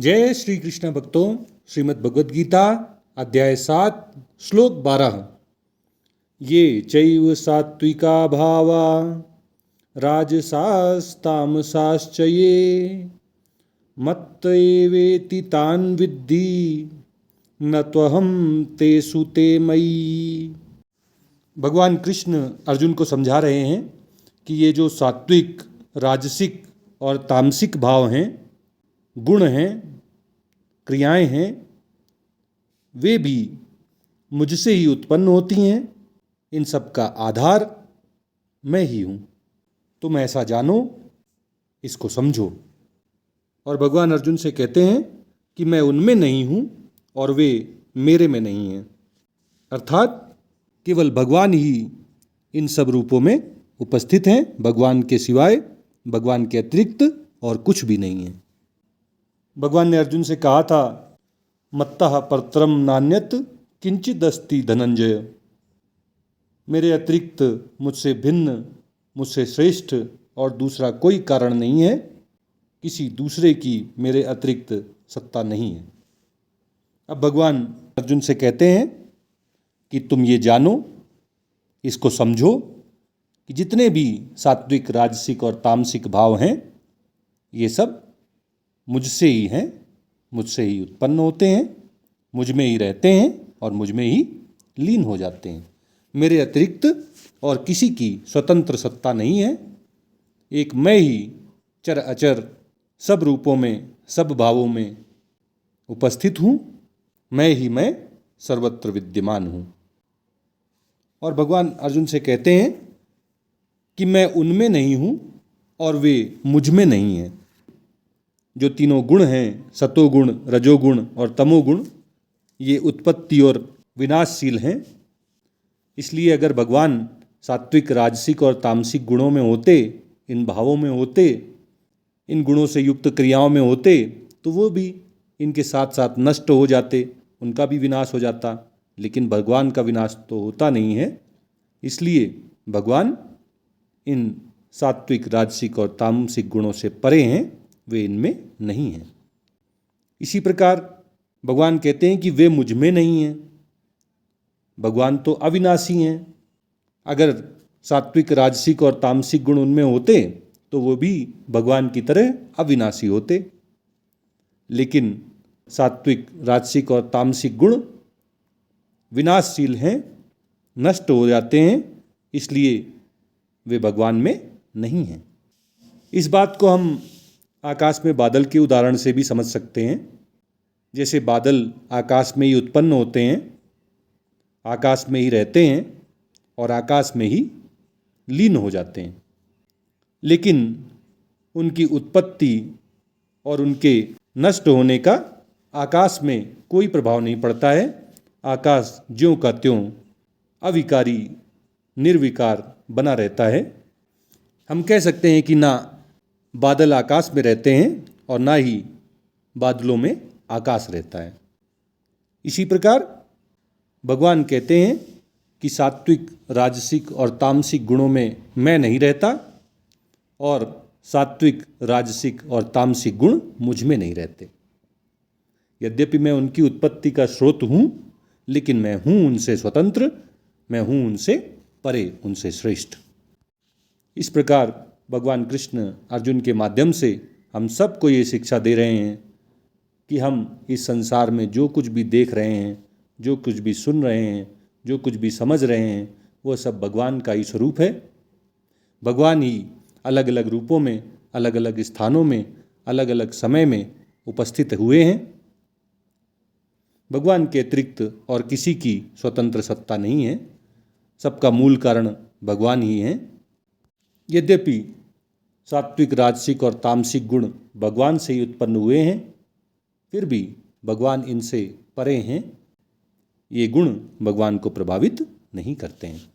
जय श्री कृष्ण भक्तों, श्रीमद् भगवद गीता अध्याय 7 श्लोक 12। ये चैव सात्विका भावा राजसास्तामसाश्च ये मत्त एवेति तान् विद्धि न त्वहं तेषु ते मयि। भगवान कृष्ण अर्जुन को समझा रहे हैं कि ये जो सात्विक, राजसिक और तामसिक भाव हैं, गुण हैं, क्रियाएं हैं, वे भी मुझसे ही उत्पन्न होती हैं। इन सब का आधार मैं ही हूँ। तुम ऐसा जानो, इसको समझो। और भगवान अर्जुन से कहते हैं कि मैं उनमें नहीं हूँ और वे मेरे में नहीं हैं। अर्थात केवल भगवान ही इन सब रूपों में उपस्थित हैं। भगवान के सिवाय, भगवान के अतिरिक्त और कुछ भी नहीं है। भगवान ने अर्जुन से कहा था, मत्तः परत्रम नान्यत किंचिदस्ति धनंजय। मेरे अतिरिक्त, मुझसे भिन्न, मुझसे श्रेष्ठ और दूसरा कोई कारण नहीं है। किसी दूसरे की मेरे अतिरिक्त सत्ता नहीं है। अब भगवान अर्जुन से कहते हैं कि तुम ये जानो, इसको समझो कि जितने भी सात्विक, राजसिक और तामसिक भाव हैं, ये सब मुझसे ही हैं, मुझसे ही उत्पन्न होते हैं, मुझ में ही रहते हैं और मुझ में ही लीन हो जाते हैं। मेरे अतिरिक्त और किसी की स्वतंत्र सत्ता नहीं है। एक मैं ही चर अचर सब रूपों में, सब भावों में उपस्थित हूँ। मैं ही मैं सर्वत्र विद्यमान हूँ। और भगवान अर्जुन से कहते हैं कि मैं उनमें नहीं हूँ और वे मुझ में नहीं हैं। जो तीनों गुण हैं, सतोगुण, रजोगुण और तमोगुण, ये उत्पत्ति और विनाशशील हैं। इसलिए अगर भगवान सात्विक, राजसिक और तामसिक गुणों में होते, इन भावों में होते, इन गुणों से युक्त क्रियाओं में होते, तो वो भी इनके साथ साथ नष्ट हो जाते, उनका भी विनाश हो जाता। लेकिन भगवान का विनाश तो होता नहीं है। इसलिए भगवान इन सात्विक, राजसिक और तामसिक गुणों से परे हैं, वे इनमें नहीं हैं। इसी प्रकार भगवान कहते हैं कि वे मुझ में नहीं हैं। भगवान तो अविनाशी हैं। अगर सात्विक, राजसिक और तामसिक गुण उनमें होते तो वो भी भगवान की तरह अविनाशी होते। लेकिन सात्विक, राजसिक और तामसिक गुण विनाशशील हैं, नष्ट हो जाते हैं, इसलिए वे भगवान में नहीं हैं। इस बात को हम आकाश में बादल के उदाहरण से भी समझ सकते हैं। जैसे बादल आकाश में ही उत्पन्न होते हैं, आकाश में ही रहते हैं और आकाश में ही लीन हो जाते हैं। लेकिन उनकी उत्पत्ति और उनके नष्ट होने का आकाश में कोई प्रभाव नहीं पड़ता है। आकाश ज्यों का त्यों अविकारी, निर्विकार बना रहता है। हम कह सकते हैं कि ना बादल आकाश में रहते हैं और ना ही बादलों में आकाश रहता है। इसी प्रकार भगवान कहते हैं कि सात्विक, राजसिक और तामसिक गुणों में मैं नहीं रहता और सात्विक, राजसिक और तामसिक गुण मुझ में नहीं रहते। यद्यपि मैं उनकी उत्पत्ति का स्रोत हूँ, लेकिन मैं हूँ उनसे स्वतंत्र, मैं हूँ उनसे परे, उनसे श्रेष्ठ। इस प्रकार भगवान कृष्ण अर्जुन के माध्यम से हम सबको ये शिक्षा दे रहे हैं कि हम इस संसार में जो कुछ भी देख रहे हैं, जो कुछ भी सुन रहे हैं, जो कुछ भी समझ रहे हैं, वो सब भगवान का ही स्वरूप है। भगवान ही अलग अलग रूपों में, अलग अलग स्थानों में, अलग अलग समय में उपस्थित हुए हैं। भगवान के अतिरिक्त और किसी की स्वतंत्र सत्ता नहीं है। सबका मूल कारण भगवान ही हैं। यद्यपि सात्विक, राजसिक और तामसिक गुण भगवान से ही उत्पन्न हुए हैं, फिर भी भगवान इनसे परे हैं। ये गुण भगवान को प्रभावित नहीं करते हैं।